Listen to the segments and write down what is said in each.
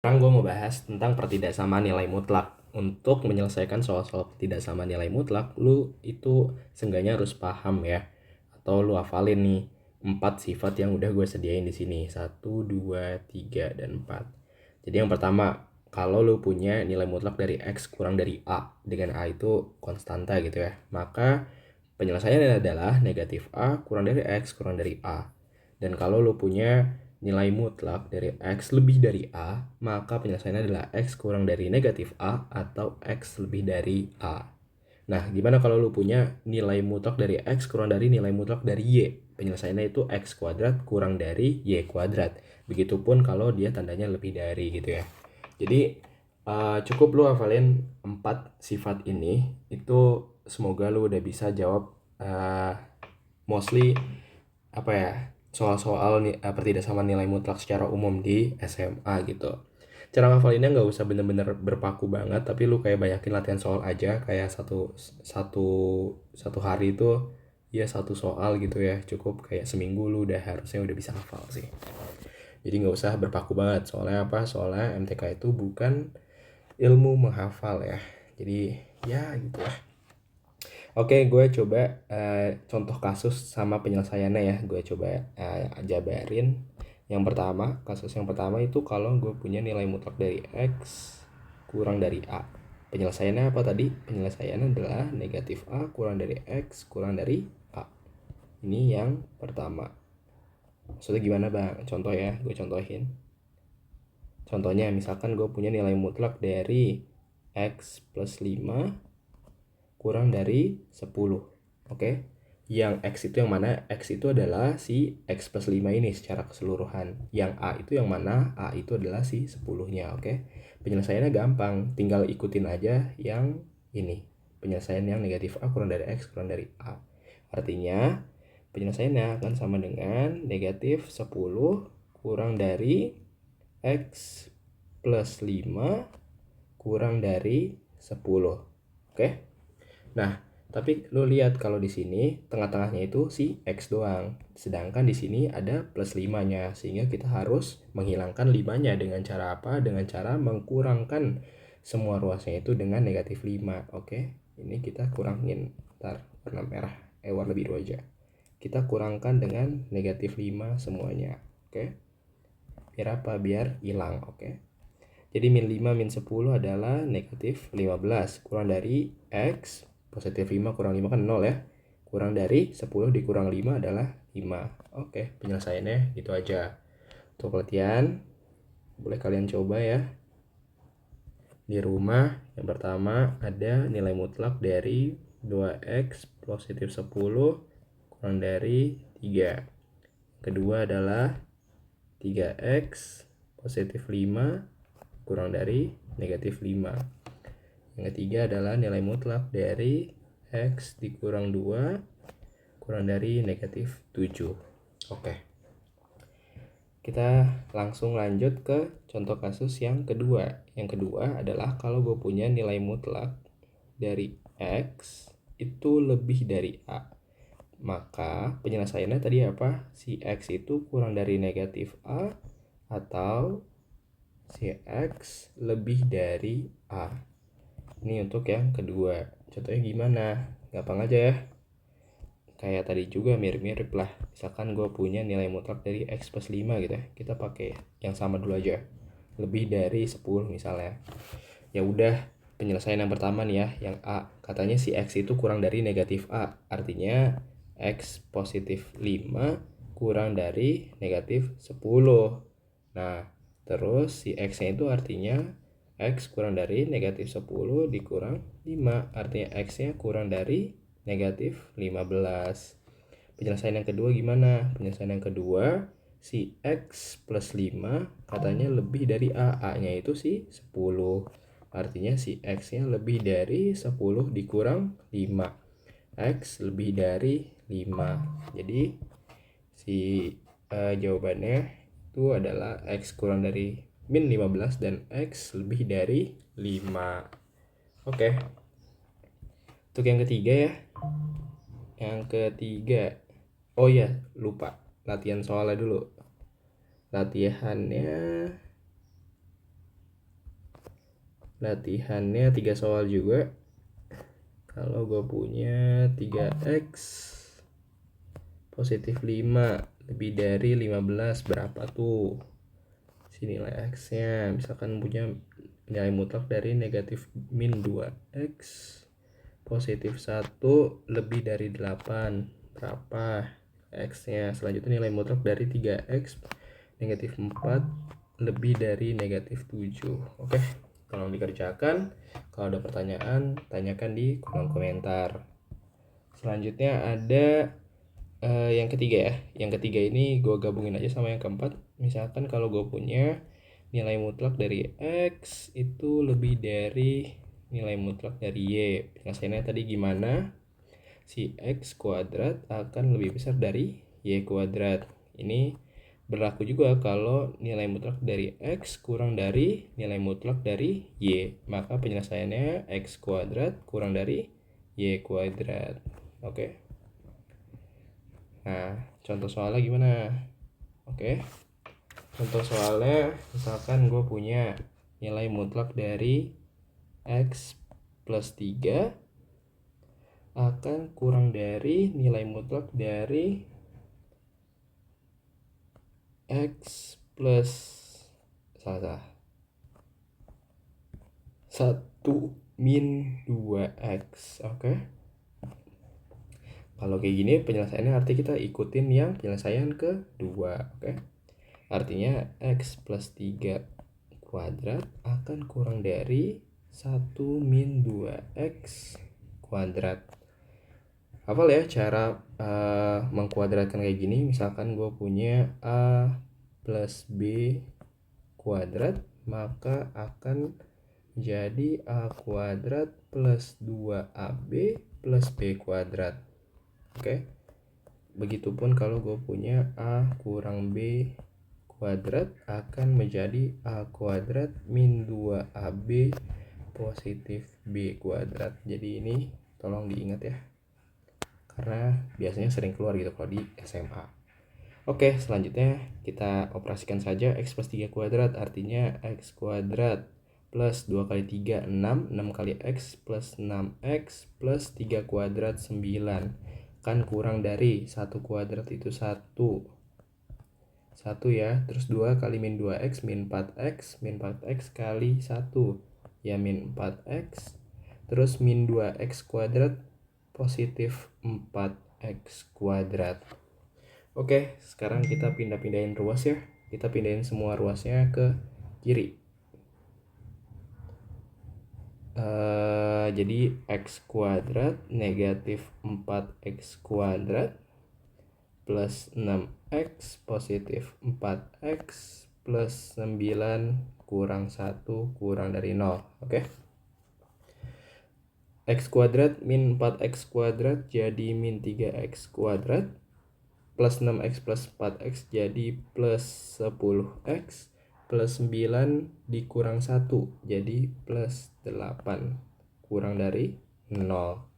Sekarang gue mau bahas tentang pertidaksamaan nilai mutlak. Untuk menyelesaikan soal-soal pertidaksamaan nilai mutlak, lu itu seenggaknya harus paham ya, atau lu hafalin nih 4 sifat yang udah gue sediain di sini. 1, 2, 3, dan 4. Jadi yang pertama, kalau lu punya nilai mutlak dari X kurang dari A, dengan A itu konstanta gitu ya, maka penyelesaiannya adalah negatif A kurang dari X kurang dari A. Dan kalau lu punya nilai mutlak dari X lebih dari A, maka penyelesaiannya adalah X kurang dari negatif A atau X lebih dari A. Nah, gimana kalau lu punya nilai mutlak dari X kurang dari nilai mutlak dari Y? Penyelesaiannya itu X kuadrat kurang dari Y kuadrat. Begitupun kalau dia tandanya lebih dari gitu ya. Jadi cukup lu hafalin 4 sifat ini, itu semoga lu udah bisa jawab mostly apa ya, soal-soal pertidaksamaan nilai mutlak secara umum di SMA gitu. Cara ngafalinnya nggak usah bener-bener berpaku banget, tapi lu kayak banyakin latihan soal aja, kayak satu satu satu hari itu ya satu soal gitu ya, cukup kayak seminggu lu harusnya udah bisa hafal sih. Jadi nggak usah berpaku banget, soalnya apa? Soalnya MTK itu bukan ilmu menghafal ya. Jadi ya gitu lah. Oke, gue coba contoh kasus sama penyelesaiannya ya. Gue coba jabarin. Yang pertama, kasus yang pertama itu kalau gue punya nilai mutlak dari X kurang dari A. Penyelesaiannya apa tadi? Penyelesaiannya adalah negatif A kurang dari X kurang dari A. Ini yang pertama. Maksudnya gimana bang? Contoh ya, gue contohin. Contohnya misalkan gue punya nilai mutlak dari X plus 5 kurang dari 10. Oke. Yang X itu yang mana? X itu adalah si X plus 5 ini secara keseluruhan. Yang A itu yang mana? A itu adalah si 10-nya. Oke. Penyelesaiannya gampang. Tinggal ikutin aja yang ini. Penyelesaian yang negatif A kurang dari X kurang dari A. Artinya penyelesaiannya akan sama dengan negatif 10 kurang dari X plus 5 kurang dari 10. Oke. Nah, tapi lu lihat kalau di sini tengah-tengahnya itu si X doang. Sedangkan di sini ada plus 5-nya. Sehingga kita harus menghilangkan 5-nya dengan cara apa? Dengan cara mengkurangkan semua ruasnya itu dengan negatif 5. Oke. Ini kita kurangin. Ntar warna merah. Warna biru aja. Kita kurangkan dengan negatif 5 semuanya. Oke. Biar apa? Biar hilang. Oke. Jadi min 5 min 10 adalah negatif 15. Kurang dari X, positif 5 kurang 5 kan 0 ya. Kurang dari 10 dikurang 5 adalah 5. Oke, penyelesaiannya gitu aja. Untuk latihan, boleh kalian coba ya. Di rumah, yang pertama ada nilai mutlak dari 2X positif 10 kurang dari 3. Kedua adalah 3X positif 5 kurang dari negatif 5. Yang ketiga adalah nilai mutlak dari X dikurang 2 kurang dari negatif 7. Oke. Kita langsung lanjut ke contoh kasus yang kedua. Yang kedua adalah kalau gue punya nilai mutlak dari X itu lebih dari A. Maka penyelesaiannya tadi apa? Si X itu kurang dari negatif A atau si X lebih dari A. Ini untuk yang kedua. Contohnya gimana? Gampang aja ya. Kayak tadi juga mirip-mirip lah. Misalkan gue punya nilai mutlak dari X plus 5 gitu ya. Kita pakai yang sama dulu aja. Lebih dari 10 misalnya. Ya udah, penyelesaian yang pertama nih ya, yang A. Katanya si X itu kurang dari negatif A. Artinya X positif 5 kurang dari negatif 10. Nah, terus si X-nya itu artinya X kurang dari negatif 10 dikurang 5. Artinya X-nya kurang dari negatif 15. Penyelesaian yang kedua gimana? Penyelesaian yang kedua, si X plus 5 katanya lebih dari A. A-nya itu si 10. Artinya si X-nya lebih dari 10 dikurang 5. X lebih dari 5. Jadi si jawabannya itu adalah X kurang dari min 15 dan X lebih dari 5. Oke. Untuk yang ketiga ya. Yang ketiga. Oh iya, lupa. Latihan soalnya dulu. Latihannya latihannya 3 soal juga. Kalau gue punya 3x positif 5 lebih dari 15 berapa tuh? Sini nilai x nya, misalkan punya nilai mutlak dari negatif min 2x positif 1 lebih dari 8 berapa x nya. Selanjutnya nilai mutlak dari 3x negatif 4 lebih dari negatif 7. Oke, tolong dikerjakan. Kalau ada pertanyaan, tanyakan di kolom komentar. Selanjutnya ada yang ketiga ya. Yang ketiga ini gue gabungin aja sama yang keempat. Misalkan kalau gue punya nilai mutlak dari x itu lebih dari nilai mutlak dari y. Penyelesaiannya tadi gimana? Si x kuadrat akan lebih besar dari y kuadrat. Ini berlaku juga kalau nilai mutlak dari x kurang dari nilai mutlak dari y. Maka penyelesaiannya x kuadrat kurang dari y kuadrat. Oke. Nah, contoh soalnya gimana? Oke. Contoh soalnya misalkan gue punya nilai mutlak dari x plus 3 akan kurang dari nilai mutlak dari x plus 1 min 2x. Oke. Kalau kayak gini penyelesaiannya arti kita ikutin yang penyelesaian kedua. Oke. Artinya x plus 3 kuadrat akan kurang dari 1 min 2x kuadrat. Hafal ya cara mengkuadratkan kayak gini. Misalkan gue punya a plus b kuadrat, maka akan jadi a kuadrat plus 2ab plus b kuadrat. Oke. Begitupun kalau gue punya a kurang b kuadrat akan menjadi a kuadrat min 2ab positif b kuadrat. Jadi ini tolong diingat ya, karena biasanya sering keluar gitu kalau di SMA. Oke, selanjutnya kita operasikan saja x plus 3 kuadrat. Artinya x kuadrat plus 2 kali 3, 6. 6 kali x plus 6x plus 3 kuadrat 9. Kan kurang dari 1 kuadrat itu 1 ya. Terus 2 kali min 2x min 4x. Min 4x kali 1 ya min 4x. Terus min 2x kuadrat positif 4x kuadrat. Oke, sekarang kita pindahin ruas ya. Kita pindahin semua ruasnya ke kiri. Jadi x kuadrat negatif 4x kuadrat plus 6x positif 4x plus 9 kurang 1 kurang dari 0. Oke. X kuadrat min 4x kuadrat jadi min 3x kuadrat plus 6x plus 4x jadi plus 10x plus 9 dikurang 1 jadi plus 8 kurang dari 0.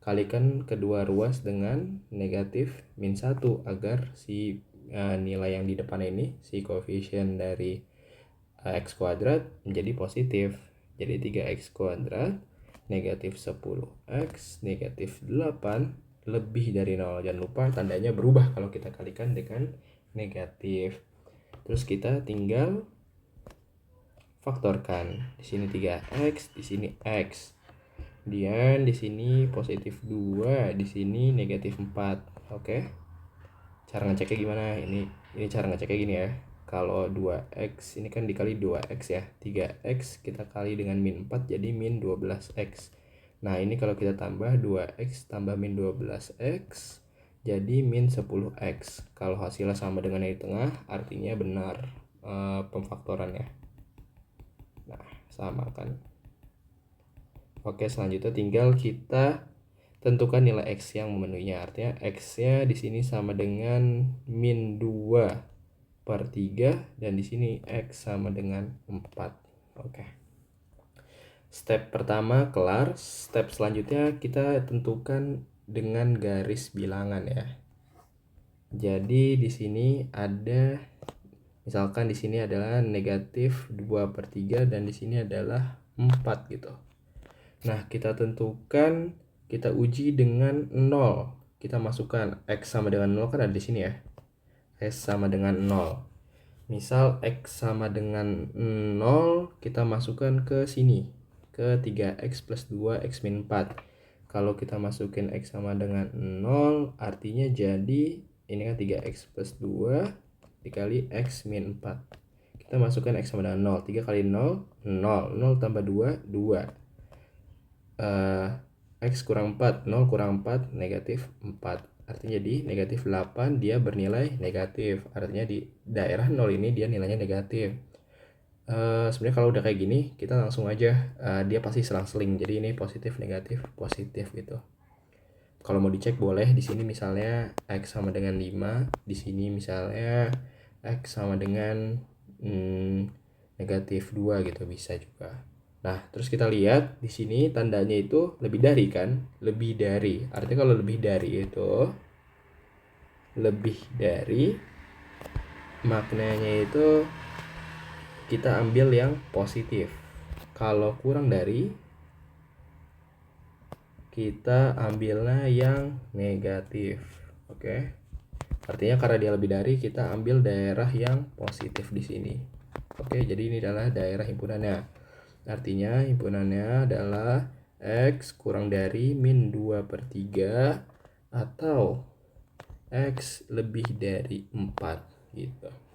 Kalikan kedua ruas dengan negatif min 1 agar si nilai yang di depan ini, si koefisien dari x kuadrat menjadi positif. Jadi 3x kuadrat negatif 10x negatif 8 lebih dari 0. Jangan lupa tandanya berubah kalau kita kalikan dengan negatif. Terus kita tinggal faktorkan. Di sini 3x, di sini x. Dan di sini positif 2, di sini negatif 4. Oke. Cara ngeceknya gimana? Ini cara ngeceknya gini ya. Kalau 2x ini kan dikali 2x ya. 3x kita kali dengan min 4 jadi min 12x. Nah, ini kalau kita tambah 2x tambah min 12x jadi min 10x. Kalau hasilnya sama dengan yang di tengah, artinya benar pemfaktorannya. Nah, sama kan. Oke, selanjutnya tinggal kita tentukan nilai x yang memenuhinya. Artinya x-nya di sini sama dengan min 2/3 dan di sini x sama dengan 4. Oke. Step pertama kelar. Step selanjutnya kita tentukan dengan garis bilangan ya. Jadi di sini ada, misalkan di sini adalah negatif 2/3 dan di sini adalah 4 gitu. Nah, kita tentukan, kita uji dengan 0. Kita masukkan X sama dengan 0 kan ada di sini ya. X sama dengan 0. Misal X sama dengan 0, kita masukkan ke sini. Ke 3X plus 2X min 4. Kalau kita masukin X sama dengan 0, artinya jadi ini kan 3X plus 2 dikali X min 4. Kita masukkan X sama dengan 0. 3 kali 0, 0. 0 tambah 2, 2. X kurang 4, 0 kurang 4, negatif 4. Artinya di negatif 8 dia bernilai negatif. Artinya di daerah 0 ini dia nilainya negatif. Sebenarnya kalau udah kayak gini, kita langsung aja dia pasti selang-seling. Jadi ini positif, negatif, positif gitu. Kalau mau dicek boleh di sini misalnya X sama dengan 5, di sini misalnya X sama dengan negatif 2 gitu bisa juga. Nah, terus kita lihat di sini tandanya itu lebih dari kan? Lebih dari. Artinya kalau lebih dari itu lebih dari maknanya itu kita ambil yang positif. Kalau kurang dari kita ambilnya yang negatif. Oke. Artinya karena dia lebih dari kita ambil daerah yang positif di sini. Oke, jadi ini adalah daerah himpunannya. Artinya himpunannya adalah X kurang dari min 2/3 atau X lebih dari 4 gitu.